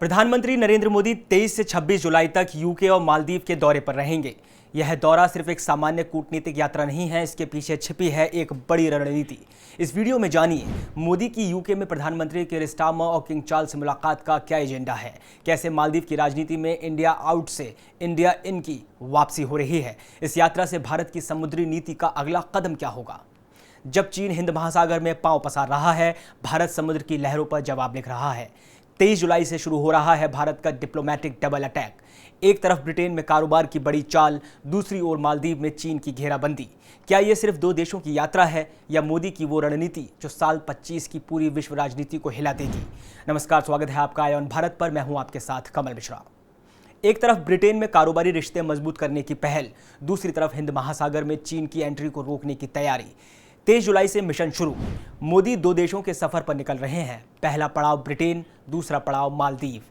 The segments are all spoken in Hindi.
प्रधानमंत्री नरेंद्र मोदी 23 से 26 जुलाई तक यूके और मालदीव के दौरे पर रहेंगे। यह दौरा सिर्फ एक सामान्य कूटनीतिक यात्रा नहीं है, इसके पीछे छिपी है एक बड़ी रणनीति। इस वीडियो में जानिए मोदी की यूके में प्रधानमंत्री कीर स्टारमर और किंग चार्ल्स से मुलाकात का क्या एजेंडा है, कैसे मालदीव की राजनीति में इंडिया आउट से इंडिया इन की वापसी हो रही है, इस यात्रा से भारत की समुद्री नीति का अगला कदम क्या होगा। जब चीन हिंद महासागर में पांव पसार रहा है, भारत समुद्र की लहरों पर जवाब लिख रहा है। 23 जुलाई से शुरू हो रहा है भारत का डिप्लोमेटिक डबल अटैक। एक तरफ ब्रिटेन में कारोबार की बड़ी चाल, दूसरी ओर मालदीव में चीन की घेराबंदी। क्या ये सिर्फ दो देशों की यात्रा है या मोदी की वो रणनीति जो साल 25 की पूरी विश्व राजनीति को हिला देगी। नमस्कार, स्वागत है आपका आईऑन भारत पर। मैं हूं आपके साथ कमल मिश्रा। एक तरफ ब्रिटेन में कारोबारी रिश्ते मजबूत करने की पहल, दूसरी तरफ हिंद महासागर में चीन की एंट्री को रोकने की तैयारी। 23 जुलाई से मिशन शुरू। मोदी दो देशों के सफर पर निकल रहे हैं। पहला पड़ाव ब्रिटेन, दूसरा पड़ाव मालदीव।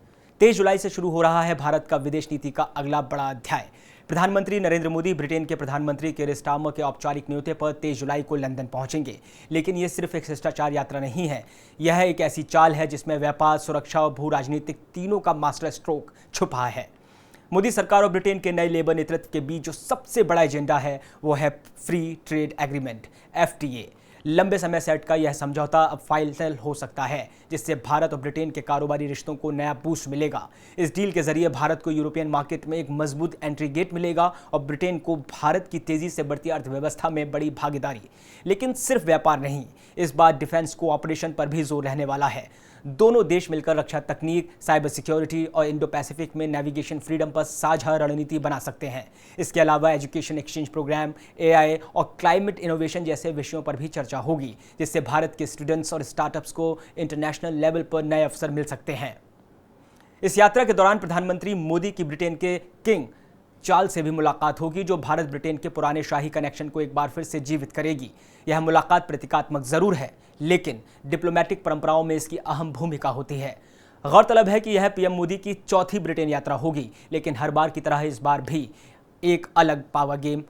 23 जुलाई से शुरू हो रहा है भारत का विदेश नीति का अगला बड़ा अध्याय। प्रधानमंत्री नरेंद्र मोदी ब्रिटेन के प्रधानमंत्री कीर स्टारमर के औपचारिक न्योते पर 23 जुलाई को लंदन पहुंचेंगे। लेकिन यह सिर्फ एक शिष्टाचार यात्रा नहीं है, यह एक ऐसी चाल है जिसमें व्यापार, सुरक्षा और भू राजनीतिक तीनों का मास्टर स्ट्रोक छुपा है। मोदी सरकार और ब्रिटेन के नए लेबर नेतृत्व के बीच जो सबसे बड़ा एजेंडा है वो है फ्री ट्रेड एग्रीमेंट FTA। लंबे समय से अटका यह समझौता अब फाइनल हो सकता है, जिससे भारत और ब्रिटेन के कारोबारी रिश्तों को नया बूस्ट मिलेगा। इस डील के जरिए भारत को यूरोपियन मार्केट में एक मजबूत एंट्री गेट मिलेगा और ब्रिटेन को भारत की तेजी से बढ़ती अर्थव्यवस्था में बड़ी भागीदारी। लेकिन सिर्फ व्यापार नहीं, इस बार डिफेंस कोऑपरेशन पर भी जोर रहने वाला है। दोनों देश मिलकर रक्षा तकनीक, साइबर सिक्योरिटी और इंडो पैसिफिक में नेविगेशन फ्रीडम पर साझा रणनीति बना सकते हैं। इसके अलावा एजुकेशन एक्सचेंज प्रोग्राम, AI और क्लाइमेट इनोवेशन जैसे विषयों पर भी चर्चा होगी, जिससे भारत के स्टूडेंट्स और स्टार्टअप्स को इंटरनेशनल लेवल पर नए अवसर मिल सकते हैं। इस यात्रा के दौरान प्रधानमंत्री मोदी की ब्रिटेन के किंग चार्ल्स से भी मुलाकात होगी, जो भारत ब्रिटेन के पुराने शाही कनेक्शन को एक बार फिर से जीवित करेगी। यह मुलाकात प्रतीकात्मक जरूर है, लेकिन डिप्लोमेटिक परंपराओं में इसकी अहम भूमिका होती है। गौरतलब है कि यह PM मोदी की चौथी ब्रिटेन यात्रा होगी, लेकिन हर बार की तरह इस बार भी एक अलग पावर गेम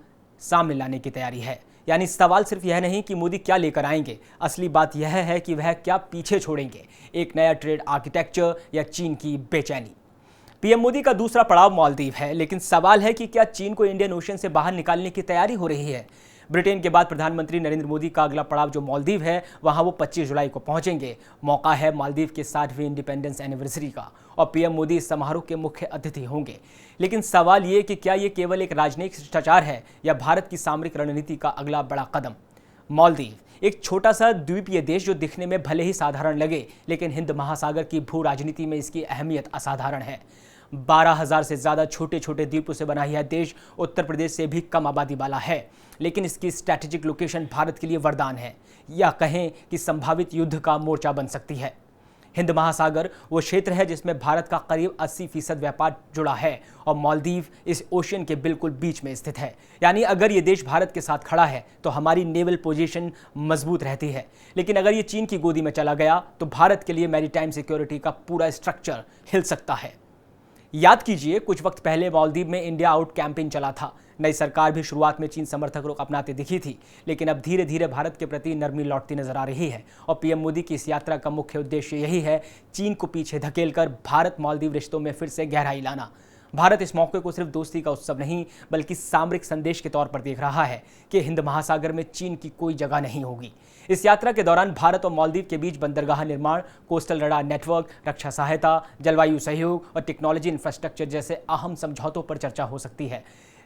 सामने लाने की तैयारी है। यानी सवाल सिर्फ यह नहीं कि मोदी क्या लेकर आएंगे, असली बात यह है कि वह क्या पीछे छोड़ेंगे, एक नया ट्रेड आर्किटेक्चर या चीन की बेचैनी। PM मोदी का दूसरा पड़ाव मालदीव है, लेकिन सवाल है कि क्या चीन को इंडियन ओशन से बाहर निकालने की तैयारी हो रही है। ब्रिटेन के बाद प्रधानमंत्री नरेंद्र मोदी का अगला पड़ाव जो मालदीव है, वहां वो 25 जुलाई को पहुंचेंगे। मौका है मालदीव के 60वीं इंडिपेंडेंस एनिवर्सरी का और PM मोदी इस समारोह के मुख्य अतिथि होंगे। लेकिन सवाल ये कि क्या ये केवल एक राजनयिक शिष्टाचार है या भारत की सामरिक रणनीति का अगला बड़ा कदम। मालदीव एक छोटा सा द्वीपीय देश जो दिखने में भले ही साधारण लगे, लेकिन हिंद महासागर की भू राजनीति में इसकी अहमियत असाधारण है। 12,000 से ज़्यादा छोटे छोटे द्वीपों से बना यह देश उत्तर प्रदेश से भी कम आबादी वाला है, लेकिन इसकी स्ट्रैटेजिक लोकेशन भारत के लिए वरदान है, या कहें कि संभावित युद्ध का मोर्चा बन सकती है। हिंद महासागर वो क्षेत्र है जिसमें भारत का करीब 80% व्यापार जुड़ा है और मालदीव इस ओशियन के बिल्कुल बीच में स्थित है। यानी अगर ये देश भारत के साथ खड़ा है तो हमारी नेवल पोजीशन मजबूत रहती है, लेकिन अगर ये चीन की गोदी में चला गया तो भारत के लिए मैरीटाइम सिक्योरिटी का पूरा स्ट्रक्चर हिल सकता है। याद कीजिए, कुछ वक्त पहले मालदीव में इंडिया आउट कैंपेन चला था। नई सरकार भी शुरुआत में चीन समर्थक रुख अपनाते दिखी थी, लेकिन अब धीरे धीरे भारत के प्रति नरमी लौटती नजर आ रही है और PM मोदी की इस यात्रा का मुख्य उद्देश्य यही है, चीन को पीछे धकेलकर भारत मालदीव रिश्तों में फिर से गहराई लाना। भारत इस मौके को सिर्फ दोस्ती का उत्सव नहीं, बल्कि सामरिक संदेश के तौर पर देख रहा है कि हिंद महासागर में चीन की कोई जगह नहीं होगी। इस यात्रा के दौरान भारत और मालदीव के बीच बंदरगाह निर्माण, कोस्टल रडार नेटवर्क, रक्षा सहायता, जलवायु सहयोग और टेक्नोलॉजी इंफ्रास्ट्रक्चर जैसे अहम समझौतों पर चर्चा हो सकती है।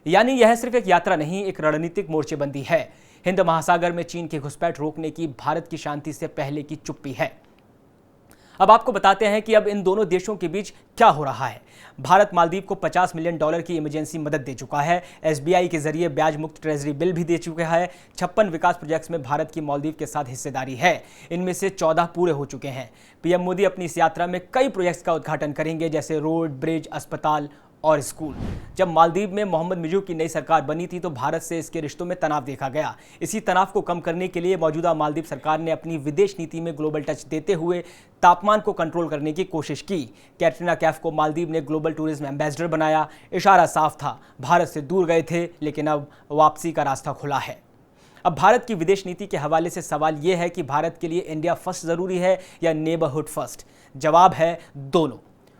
यानी यह सिर्फ एक यात्रा नहीं, एक रणनीतिक मोर्चेबंदी है। हिंद महासागर में चीन की घुसपैठ रोकने की भारत की शांति से पहले की चुप्पी है। अब आपको बताते हैं कि अब इन दोनों देशों के बीच क्या हो रहा है। भारत मालदीव को $50 मिलियन की इमरजेंसी मदद दे चुका है। SBI के जरिए ब्याज मुक्त ट्रेजरी बिल भी दे चुका है। 56 विकास प्रोजेक्ट्स में भारत की मालदीव के साथ हिस्सेदारी है। इनमें से 14 पूरे हो चुके हैं। PM मोदी अपनी इस यात्रा में कई प्रोजेक्ट्स का उद्घाटन करेंगे, जैसे रोड, ब्रिज, अस्पताल और स्कूल। जब मालदीव में मोहम्मद मिजू की नई सरकार बनी थी तो भारत से इसके रिश्तों में तनाव देखा गया। इसी तनाव को कम करने के लिए मौजूदा मालदीव सरकार ने अपनी विदेश नीति में ग्लोबल टच देते हुए तापमान को कंट्रोल करने की कोशिश की। कैटरीना कैफ को मालदीव ने ग्लोबल टूरिज्म एम्बेसडर बनाया। इशारा साफ था, भारत से दूर गए थे, लेकिन अब वापसी का रास्ता खुला है। अब भारत की विदेश नीति के हवाले से सवाल यह है कि भारत के लिए इंडिया फर्स्ट जरूरी है या नेबरहुड फर्स्ट। जवाब है दोनों।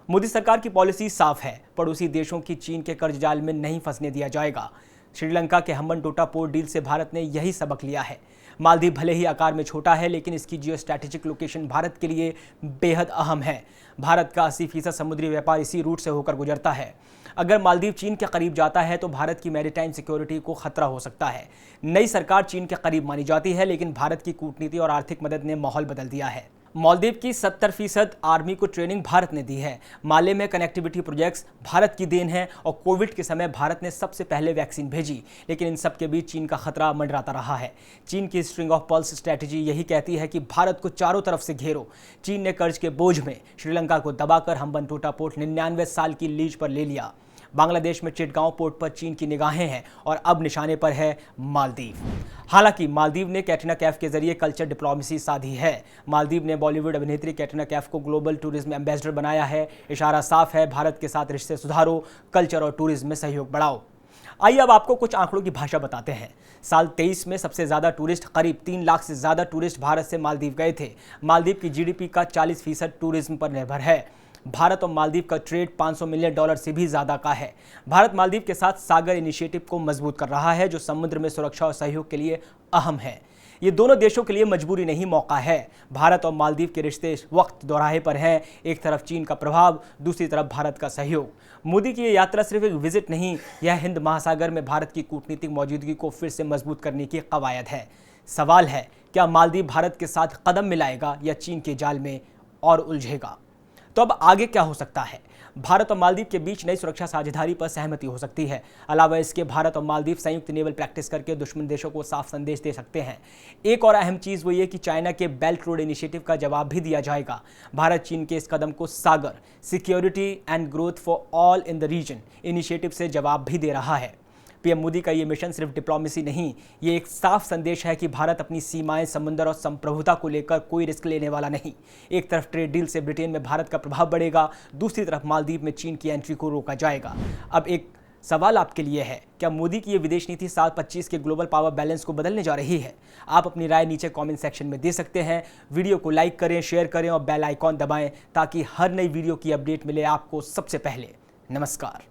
मोदी सरकार की पॉलिसी साफ है, पड़ोसी देशों की चीन के कर्ज जाल में नहीं फंसने दिया जाएगा। श्रीलंका के हम्बनटोटा पोर्ट डील से भारत ने यही सबक लिया है। मालदीव भले ही आकार में छोटा है, लेकिन इसकी जियो स्ट्रैटेजिक लोकेशन भारत के लिए बेहद अहम है। भारत का 80% समुद्री व्यापार इसी रूट से होकर गुजरता है। अगर मालदीव चीन के करीब जाता है तो भारत की मैरीटाइम सिक्योरिटी को खतरा हो सकता है। नई सरकार चीन के करीब मानी जाती है, लेकिन भारत की कूटनीति और आर्थिक मदद ने माहौल बदल दिया है। मालदीव की 70% आर्मी को ट्रेनिंग भारत ने दी है। माले में कनेक्टिविटी प्रोजेक्ट्स भारत की देन है और कोविड के समय भारत ने सबसे पहले वैक्सीन भेजी, लेकिन इन सब के बीच चीन का खतरा मंडराता रहा है। चीन की स्ट्रिंग ऑफ पर्ल्स स्ट्रैटेजी यही कहती है कि भारत को चारों तरफ से घेरो। चीन ने कर्ज के बोझ में श्रीलंका को दबाकर हम्बनटोटा पोर्ट 99 साल की लीज पर ले लिया। बांग्लादेश में चिटगांव पोर्ट पर चीन की निगाहें हैं और अब निशाने पर है मालदीव। हालांकि मालदीव ने कैटरीना कैफ के जरिए कल्चर डिप्लोमेसी साधी है। मालदीव ने बॉलीवुड अभिनेत्री कैटरीना कैफ को ग्लोबल टूरिज्म एम्बेसडर बनाया है। इशारा साफ है, भारत के साथ रिश्ते सुधारो, कल्चर और टूरिज्म में सहयोग बढ़ाओ। आइए अब आपको कुछ आंकड़ों की भाषा बताते हैं। साल 23 में सबसे ज्यादा टूरिस्ट, करीब 3 लाख से ज्यादा टूरिस्ट भारत से मालदीव गए थे। मालदीव की जीडीपी का 40% टूरिज्म पर निर्भर है। भारत और मालदीव का ट्रेड $500 मिलियन से भी ज्यादा का है। भारत मालदीव के साथ सागर इनिशिएटिव को मजबूत कर रहा है, जो समुद्र में सुरक्षा और सहयोग के लिए अहम है। ये दोनों देशों के लिए मजबूरी नहीं, मौका है। भारत और मालदीव के रिश्ते इस वक्त दोराहे पर हैं। एक तरफ चीन का प्रभाव, दूसरी तरफ भारत का सहयोग। मोदी की ये यात्रा सिर्फ एक विजिट नहीं, यह हिंद महासागर में भारत की कूटनीतिक मौजूदगी को फिर से मजबूत करने की कवायद है। सवाल है, क्या मालदीव भारत के साथ कदम मिलाएगा या चीन के जाल में और उलझेगा? तो अब आगे क्या हो सकता है? भारत और मालदीव के बीच नई सुरक्षा साझेदारी पर सहमति हो सकती है। अलावा इसके भारत और मालदीव संयुक्त नेवल प्रैक्टिस करके दुश्मन देशों को साफ संदेश दे सकते हैं। एक और अहम चीज वो ये कि चाइना के बेल्ट रोड इनिशिएटिव का जवाब भी दिया जाएगा। भारत चीन के इस कदम को Sagar, security and growth for all in the region initiative से जवाब भी दे रहा है। पीएम मोदी का ये मिशन सिर्फ डिप्लोमेसी नहीं, ये एक साफ संदेश है कि भारत अपनी सीमाएं, समुद्र और संप्रभुता को लेकर कोई रिस्क लेने वाला नहीं। एक तरफ ट्रेड डील से ब्रिटेन में भारत का प्रभाव बढ़ेगा, दूसरी तरफ मालदीव में चीन की एंट्री को रोका जाएगा। अब एक सवाल आपके लिए है, क्या मोदी की ये विदेश नीति साल 25 के ग्लोबल पावर बैलेंस को बदलने जा रही है? आप अपनी राय नीचे कमेंट सेक्शन में दे सकते हैं। वीडियो को लाइक करें, शेयर करें और बेल आइकॉन दबाएं ताकि हर नई वीडियो की अपडेट मिले आपको सबसे पहले। नमस्कार।